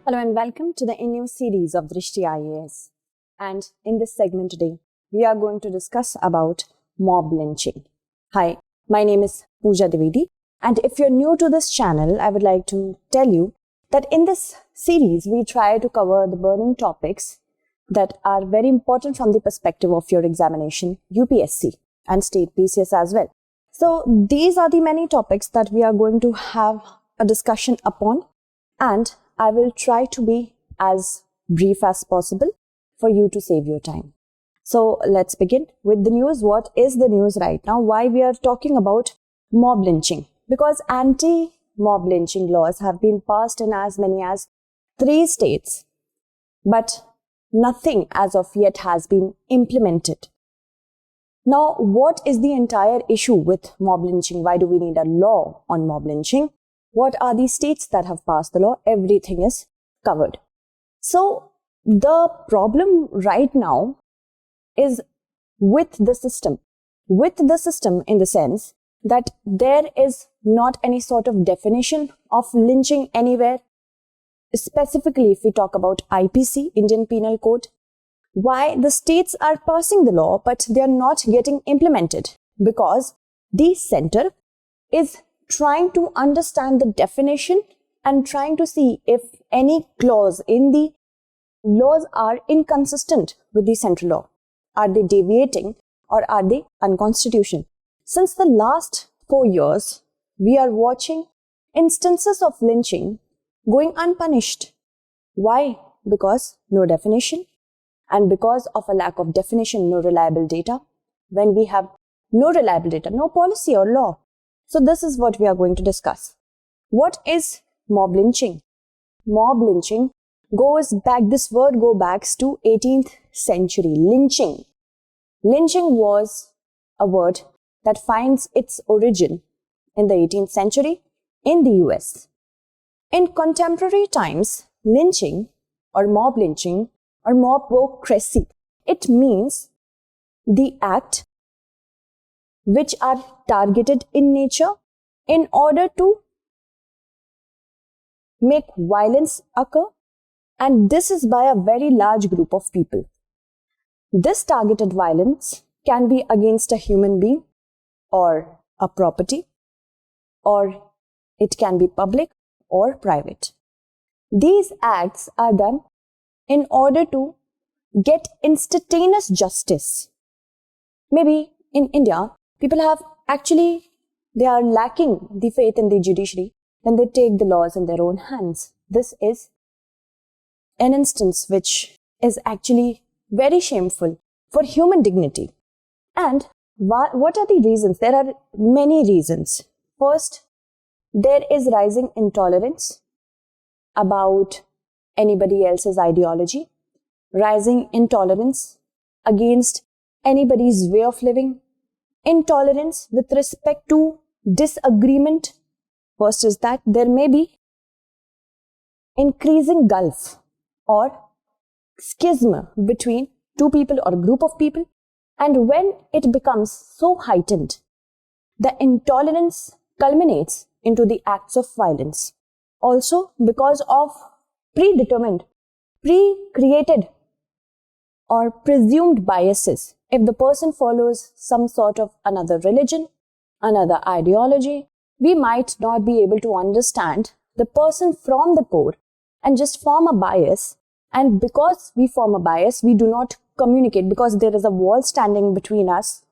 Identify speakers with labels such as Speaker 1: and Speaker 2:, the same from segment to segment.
Speaker 1: Hello and welcome to the new series of Drishti IAS. And in this segment today, we are going to discuss about mob lynching. Hi, my name is Pooja Dwivedi, and if you're new to this channel, I would like to tell you that in this series, we try to cover the burning topics that are very important from the perspective of your examination, UPSC and state PCS as well. So these are the many topics that we are going to have a discussion upon, and I will try to be as brief as possible for you to save your time. So let's begin with the news. What is the news right now? Why we are talking about mob lynching? Because anti-mob lynching laws have been passed in as many as 3 states, but nothing as of yet has been implemented. Now, what is the entire issue with mob lynching? Why do we need a law on mob lynching? What are the states that have passed the law? Everything is covered. So the problem right now is with the system. With the system in the sense that there is not any sort of definition of lynching anywhere. Specifically, if we talk about IPC, Indian Penal Code, why the states are passing the law but they are not getting implemented? Because the center is trying to understand the definition and trying to see if any clause in the laws are inconsistent with the central law. Are they deviating or are they unconstitutional? Since the last 4 years, we are watching instances of lynching going unpunished. Why? Because no definition, and because of a lack of definition, no reliable data. When we have no reliable data, no policy or law. So this is what we are going to discuss. What is mob lynching? Mob lynching goes back, this word goes back to 18th century. Lynching. Lynching was a word that finds its origin in the 18th century in the US. In contemporary times, lynching or mob mobocracy, it means the act which are targeted in nature in order to make violence occur, and this is by a very large group of people. This targeted violence can be against a human being or a property, or it can be public or private. These acts are done in order to get instantaneous justice. Maybe in India, people they are lacking the faith in the judiciary, then they take the laws in their own hands. This is an instance which is actually very shameful for human dignity. And what are the reasons? There are many reasons. First, there is rising intolerance about anybody else's ideology, rising intolerance against anybody's way of living, intolerance with respect to disagreement. First is that there may be increasing gulf or schism between two people or a group of people, and when it becomes so heightened, the intolerance culminates into the acts of violence. Also because of predetermined, pre-created or presumed biases. If the person follows some sort of another religion, another ideology, we might not be able to understand the person from the core and just form a bias. And because we form a bias, we do not communicate because there is a wall standing between us.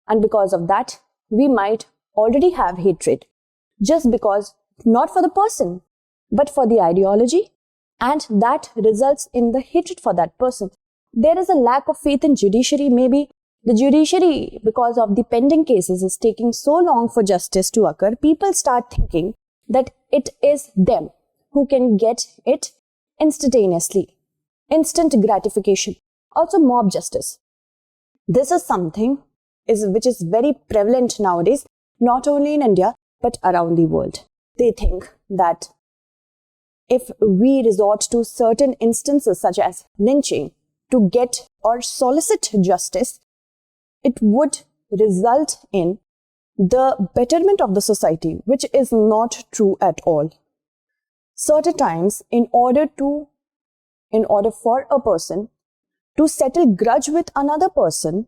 Speaker 1: And because of that, we might already have hatred just because not for the person, but for the ideology. And that results in the hatred for that person. There is a lack of faith in judiciary. Maybe the judiciary, because of the pending cases, is taking so long for justice to occur. People start thinking that it is them who can get it instantaneously. Instant gratification. Also mob justice. This is something which is very prevalent nowadays, not only in India, but around the world. They think that if we resort to certain instances such as lynching to get or solicit justice, it would result in the betterment of the society, which is not true at all. certain times in order for a person to settle grudge with another person,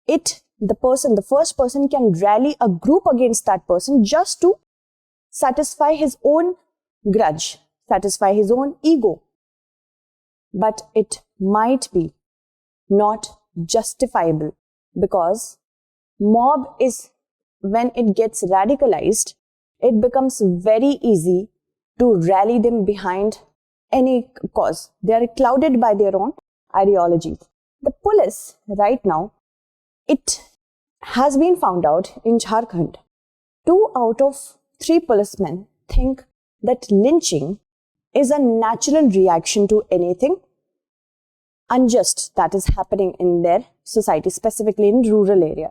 Speaker 1: the first person can rally a group against that person just to satisfy his own grudge, satisfy his own ego. But it might be not justifiable, because mob is, when it gets radicalized, it becomes very easy to rally them behind any cause. They are clouded by their own ideologies. The police right now, it has been found out in Jharkhand, 2 out of 3 policemen think that lynching is a natural reaction to anything unjust that is happening in their society, specifically in rural area.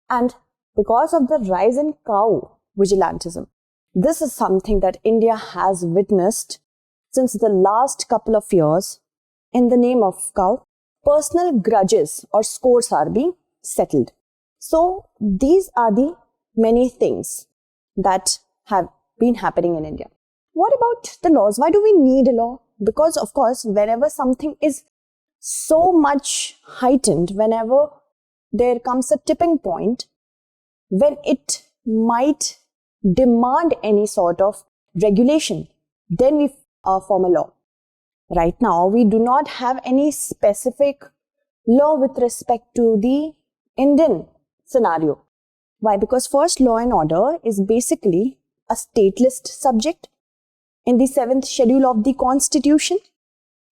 Speaker 1: And because of the rise in cow vigilantism, this is something that India has witnessed since the last couple of years. In the name of cow, personal grudges or scores are being settled. So these are the many things that have been happening in India. What about the laws? Why do we need a law? Because of course, whenever something is so much heightened, whenever there comes a tipping point when it might demand any sort of regulation, then we form a law. Right now, we do not have any specific law with respect to the Indian scenario. Why? Because first, law and order is basically a stateless subject in the 7th schedule of the Constitution,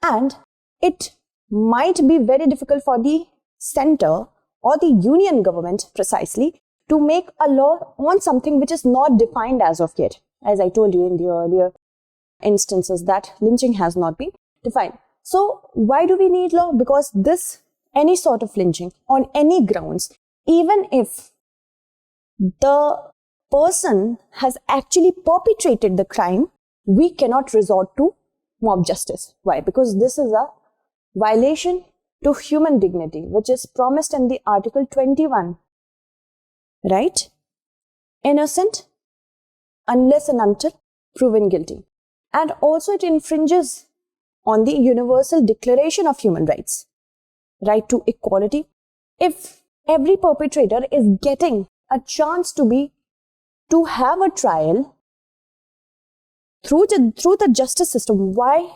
Speaker 1: and it might be very difficult for the center or the union government precisely to make a law on something which is not defined as of yet. As I told you in the earlier instances, that lynching has not been defined. So why do we need law? Because any sort of lynching on any grounds, even if the person has actually perpetrated the crime, we cannot resort to mob justice. Why? Because this is a violation to human dignity, which is promised in the Article 21. Right? Innocent unless and until proven guilty. And also it infringes on the Universal Declaration of Human Rights, right to equality. If every perpetrator is getting a chance to have a trial through the justice system, why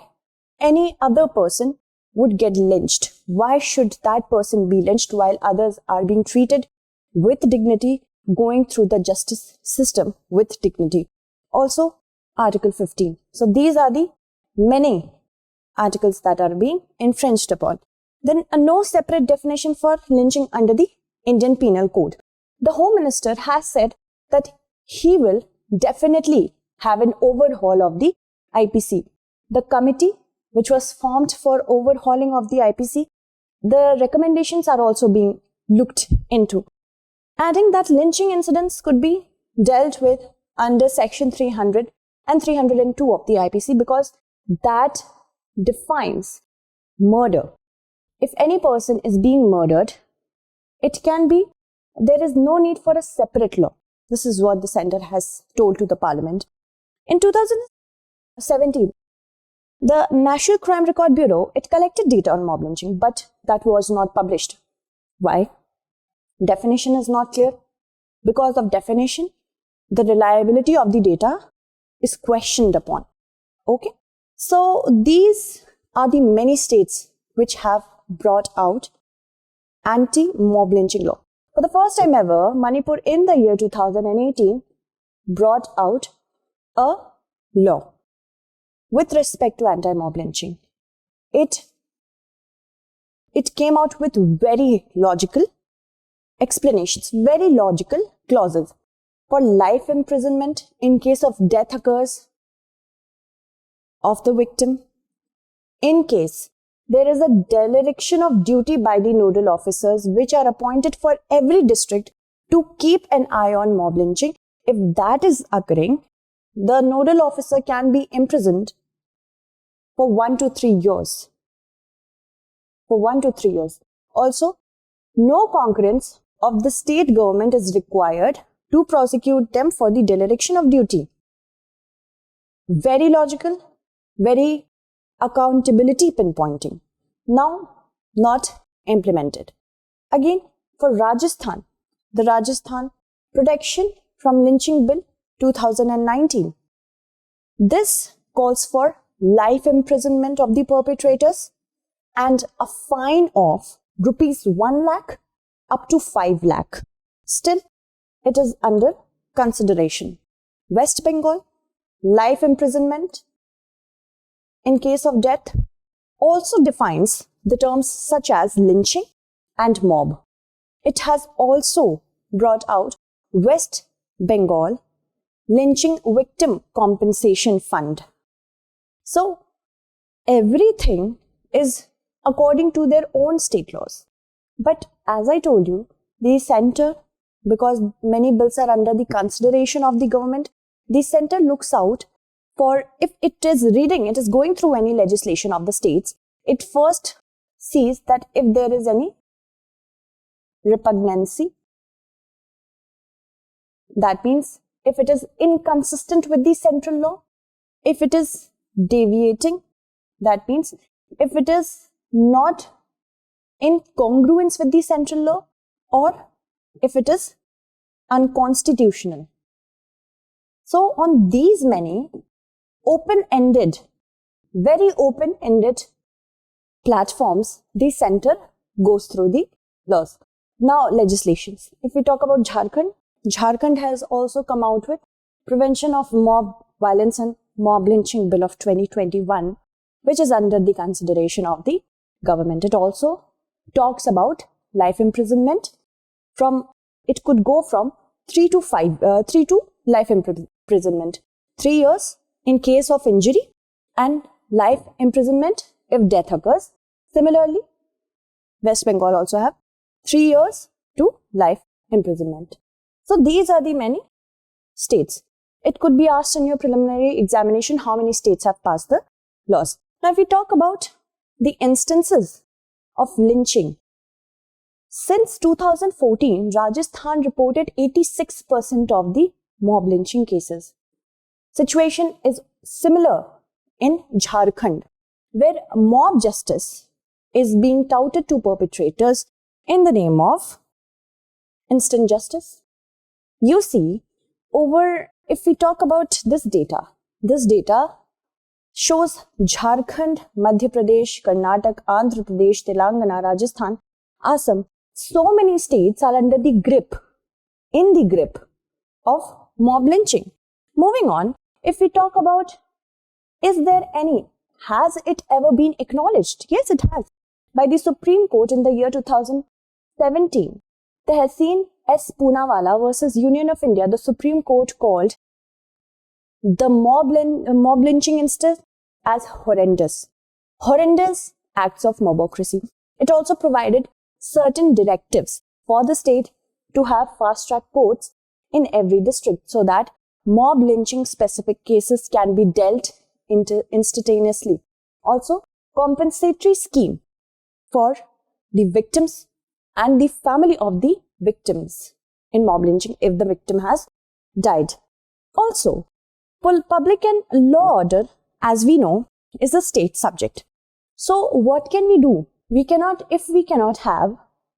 Speaker 1: any other person would get lynched? Why should that person be lynched while others are being treated with dignity, going through the justice system with dignity? Also, Article 15. So these are the many articles that are being infringed upon. Then no separate definition for lynching under the Indian Penal Code. The Home Minister has said that he will definitely have an overhaul of the IPC. The committee which was formed for overhauling of the IPC, the recommendations are also being looked into, adding that lynching incidents could be dealt with under Section 300 and 302 of the IPC, because that defines murder. If any person is being murdered, there is no need for a separate law. This is what the Centre has told to the Parliament. In 2017, the National Crime Record Bureau, it collected data on mob lynching, but that was not published. Why? Definition is not clear. Because of definition, the reliability of the data is questioned upon. Okay? So these are the many states which have brought out anti-mob lynching law. For the first time ever, Manipur in the year 2018 brought out a law with respect to anti-mob lynching. It came out with very logical explanations, very logical clauses for life imprisonment in case of death occurs of the victim, in case there is a dereliction of duty by the nodal officers which are appointed for every district to keep an eye on mob lynching. If that is occurring, the nodal officer can be imprisoned for 1 to 3 years. For 1 to 3 years. Also, no concurrence of the state government is required to prosecute them for the dereliction of duty. Very logical, very accountability pinpointing. Now, not implemented. Again, for Rajasthan, the Rajasthan Protection from Lynching Bill 2019. This calls for life imprisonment of the perpetrators and a fine of rupees 1 lakh up to 5 lakh. Still, it is under consideration. West Bengal, life imprisonment in case of death, also defines the terms such as lynching and mob. It has also brought out West Bengal Lynching Victim Compensation Fund. So, everything is according to their own state laws. But as I told you, the center, because many bills are under the consideration of the government, the center looks out for, if it is reading, it is going through any legislation of the states, it first sees that if there is any repugnancy, that means if it is inconsistent with the central law, if it is deviating, that means if it is not in congruence with the central law, or if it is unconstitutional. So on these many open-ended, very open-ended platforms, the center goes through the laws. Now legislations. If we talk about Jharkhand, Jharkhand has also come out with Prevention of Mob Violence and Mob Lynching Bill of 2021, which is under the consideration of the government. It also talks about life imprisonment. It could go from 3 to life imprisonment, 3 years in case of injury, and life imprisonment if death occurs. Similarly, West Bengal also have 3 years to life imprisonment. So these are the many states. It could be asked in your preliminary examination how many states have passed the laws. Now if we talk about the instances of lynching, since 2014, Rajasthan reported 86% of the mob lynching cases. Situation is similar in Jharkhand, where mob justice is being touted to perpetrators in the name of instant justice. You see, if we talk about this data shows Jharkhand, Madhya Pradesh, Karnataka, Andhra Pradesh, Telangana, Rajasthan, Assam. So many states are in the grip of mob lynching. Moving on, if we talk about, has it ever been acknowledged? Yes, it has. By the Supreme Court in the year 2017. The Tehseen S. Poonawalla versus Union of India, the Supreme Court called the mob lynching instance as horrendous acts of mobocracy. It also provided certain directives for the state to have fast-track courts in every district so that mob lynching specific cases can be dealt instantaneously. Also, compensatory scheme for the victims and the family of the victims in mob lynching if the victim has died. Also, public and law order, as we know, is a state subject. So what can we do? If we cannot have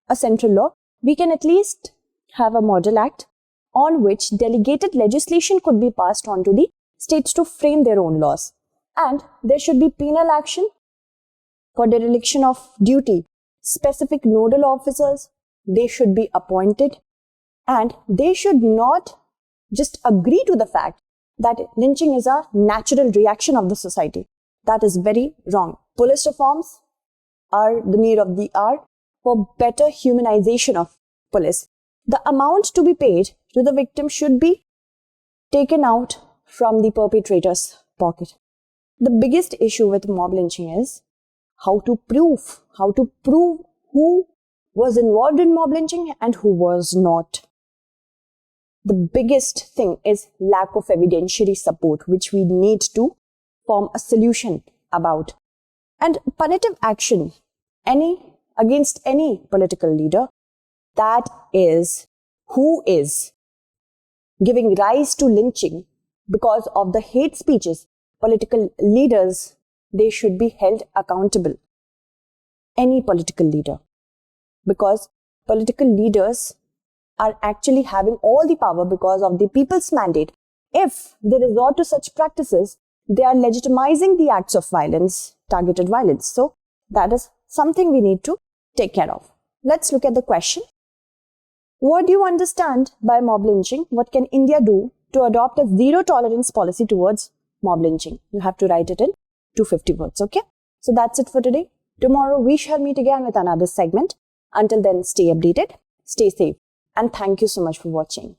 Speaker 1: a central law, we can at least have a model act on which delegated legislation could be passed on to the states to frame their own laws. And there should be penal action for dereliction of duty. Specific nodal officers, they should be appointed, and they should not just agree to the fact that lynching is a natural reaction of the society. That is very wrong. Police reforms are the need of the hour for better humanization of police. The amount to be paid to the victim should be taken out from the perpetrator's pocket. The biggest issue with mob lynching is how to prove who was involved in mob lynching and who was not. The biggest thing is lack of evidentiary support, which we need to form a solution about. And punitive action against any political leader who is giving rise to lynching because of the hate speeches political leaders, they should be held accountable. Any political leader. Because political leaders are actually having all the power because of the people's mandate. If they resort to such practices, they are legitimizing the acts of violence, targeted violence. So that is something we need to take care of. Let's look at the question. What do you understand by mob lynching? What can India do to adopt a zero tolerance policy towards mob lynching? You have to write it in 250 words, okay? So that's it for today. Tomorrow we shall meet again with another segment. Until then, stay updated, stay safe, and thank you so much for watching.